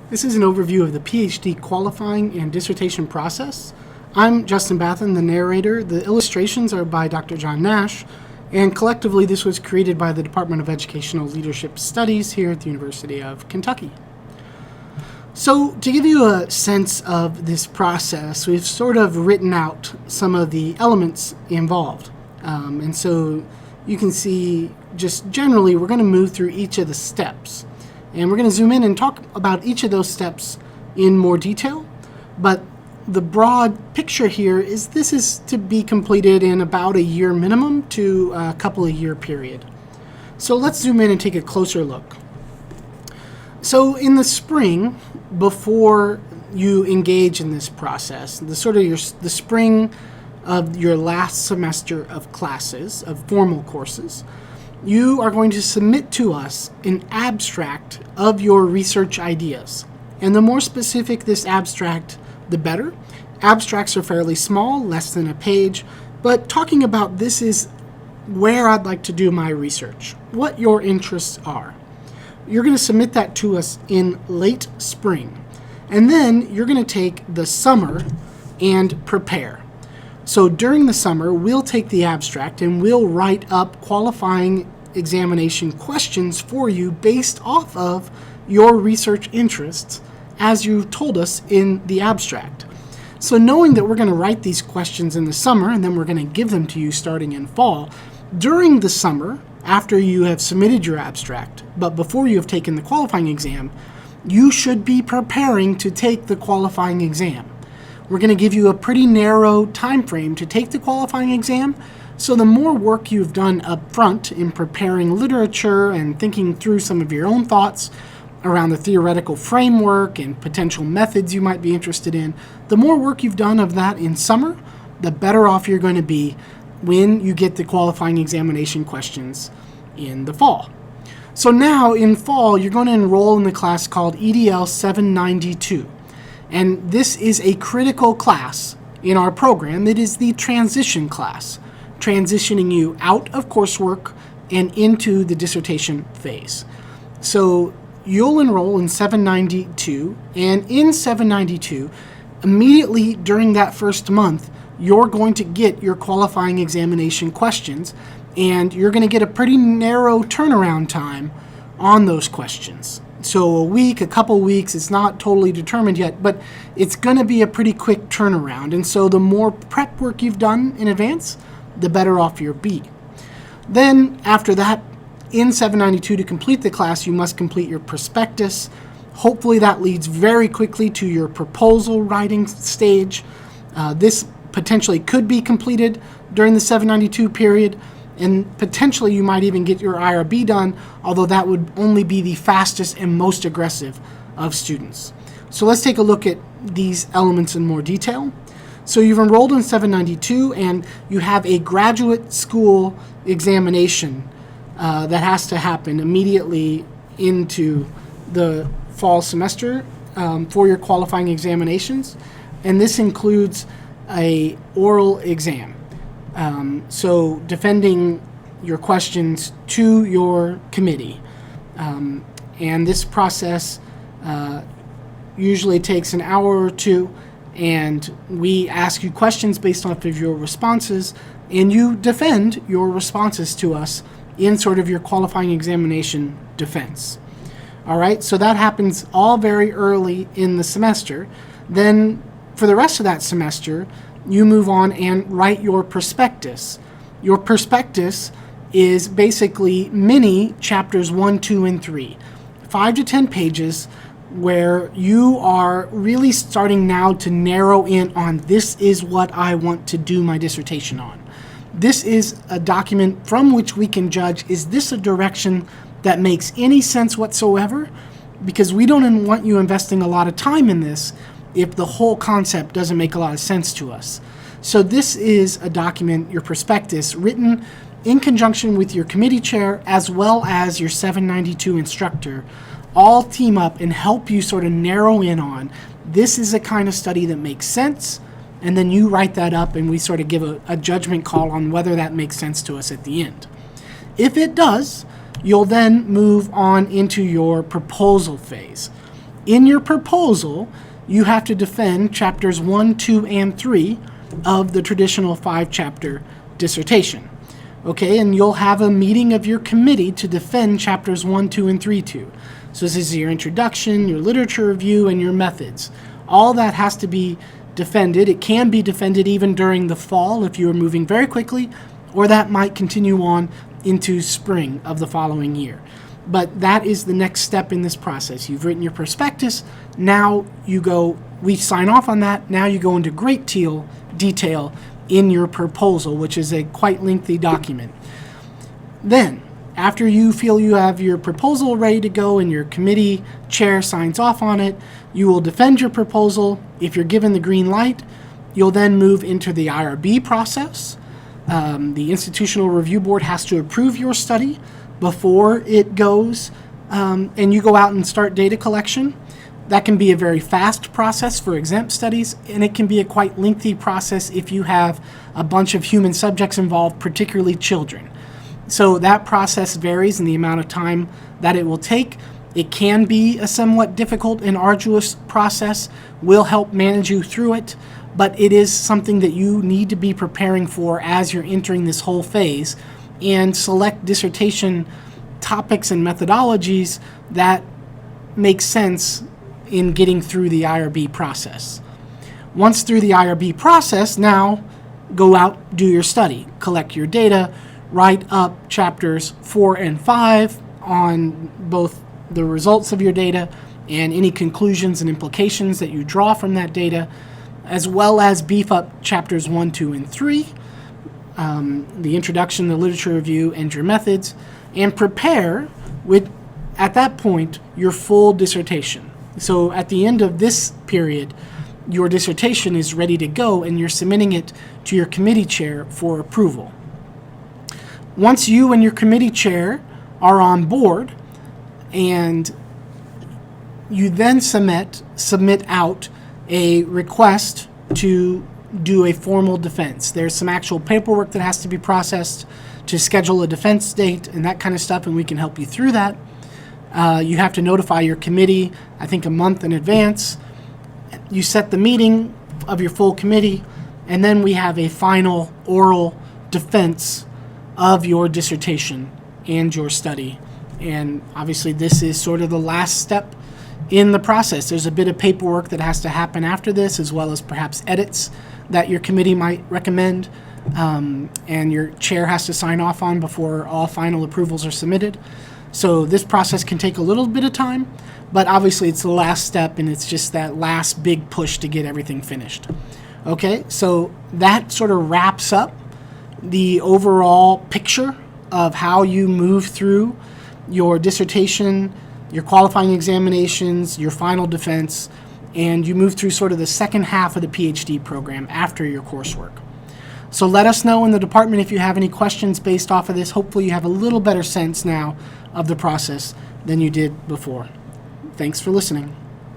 This is an overview of the PhD qualifying and dissertation process. I'm Justin Bathen, the narrator. The illustrations are by Dr. John Nash, and collectively this was created by the Department of Educational Leadership Studies here at the University of Kentucky. So to give you a sense of this process, we've sort of written out some of the elements involved. And so you can see just generally we're going to move through each of the steps. And we're going to zoom in and talk about each of those steps in more detail. But the broad picture here is this is to be completed in about a year minimum to a couple of year period. So let's zoom in and take a closer look. So in the spring, before you engage in this process, the spring of your last semester of classes, of formal courses, you are going to submit to us an abstract of your research ideas. And the more specific this abstract, the better. Abstracts are fairly small, less than a page, but talking about this is where I'd like to do my research, what your interests are. You're going to submit that to us in late spring. And then you're going to take the summer and prepare. So during the summer, we'll take the abstract and we'll write up qualifying examination questions for you based off of your research interests as you told us in the abstract. So knowing that we're going to write these questions in the summer and then we're going to give them to you starting in fall, during the summer, after you have submitted your abstract, but before you have taken the qualifying exam, you should be preparing to take the qualifying exam. We're going to give you a pretty narrow time frame to take the qualifying exam, so the more work you've done up front in preparing literature and thinking through some of your own thoughts around the theoretical framework and potential methods you might be interested in, the more work you've done of that in summer, the better off you're going to be when you get the qualifying examination questions in the fall. So now in fall, you're going to enroll in the class called EDL 792. And this is a critical class in our program. It is the transition class, transitioning you out of coursework and into the dissertation phase. So you'll enroll in 792, and in 792, immediately during that first month, you're going to get your qualifying examination questions, and you're going to get a pretty narrow turnaround time on those questions. So a week, a couple weeks, it's not totally determined yet, but it's going to be a pretty quick turnaround. And so the more prep work you've done in advance, the better off you'll be. Then after that, in 792, to complete the class, you must complete your prospectus. Hopefully that leads very quickly to your proposal writing stage. This potentially could be completed during the 792 period. And potentially you might even get your IRB done, although that would only be the fastest and most aggressive of students. So let's take a look at these elements in more detail. So you've enrolled in 792 and you have a graduate school examination that has to happen immediately into the fall semester for your qualifying examinations. And this includes an oral exam. So defending your questions to your committee. And this process usually takes an hour or two, and we ask you questions based off of your responses, and you defend your responses to us in sort of your qualifying examination defense. All right, so that happens all very early in the semester. Then for the rest of that semester, you move on and write your prospectus. Your prospectus is basically mini chapters 1, 2, and 3, 5 to 10 pages, where you are really starting now to narrow in on this is what I want to do my dissertation on. This is a document from which we can judge, is this a direction that makes any sense whatsoever? Because we don't want you investing a lot of time in this if the whole concept doesn't make a lot of sense to us. So this is a document, your prospectus, written in conjunction with your committee chair as well as your 792 instructor, all team up and help you sort of narrow in on this is a kind of study that makes sense, and then you write that up and we sort of give a judgment call on whether that makes sense to us at the end. If it does, you'll then move on into your proposal phase. In your proposal, you have to defend chapters 1, 2, and 3 of the traditional 5-chapter dissertation. Okay, and you'll have a meeting of your committee to defend chapters 1, 2, and 3 too. So this is your introduction, your literature review, and your methods. All that has to be defended. It can be defended even during the fall if you are moving very quickly, or that might continue on into spring of the following year. But that is the next step in this process. You've written your prospectus. Now we sign off on that. Now you go into great detail in your proposal, which is a quite lengthy document. Then, after you feel you have your proposal ready to go and your committee chair signs off on it, you will defend your proposal. If you're given the green light, you'll then move into the IRB process. The Institutional Review Board has to approve your study before it goes, and you go out and start data collection. That can be a very fast process for exempt studies, and it can be a quite lengthy process if you have a bunch of human subjects involved, particularly children. So that process varies in the amount of time that it will take. It can be a somewhat difficult and arduous process. We'll help manage you through it, but it is something that you need to be preparing for as you're entering this whole phase, and select dissertation topics and methodologies that make sense in getting through the IRB process. Once through the IRB process, now go out, do your study, collect your data, write up chapters 4 and 5 on both the results of your data and any conclusions and implications that you draw from that data, as well as beef up chapters 1, 2, and 3, the introduction, the literature review, and your methods, and prepare with, at that point, your full dissertation. So at the end of this period, your dissertation is ready to go and you're submitting it to your committee chair for approval. Once you and your committee chair are on board, and you then submit out a request to do a formal defense. There's some actual paperwork that has to be processed to schedule a defense date and that kind of stuff, and we can help you through that. You have to notify your committee, I think, a month in advance. You set the meeting of your full committee, and then we have a final oral defense of your dissertation and your study. And obviously this is sort of the last step in the process. There's a bit of paperwork that has to happen after this, as well as perhaps edits that your committee might recommend, and your chair has to sign off on before all final approvals are submitted. So this process can take a little bit of time, but obviously it's the last step, and it's just that last big push to get everything finished. Okay, so that sort of wraps up the overall picture of how you move through your dissertation, your qualifying examinations, your final defense, and you move through sort of the second half of the PhD program after your coursework. So let us know in the department if you have any questions based off of this. Hopefully you have a little better sense now of the process than you did before. Thanks for listening.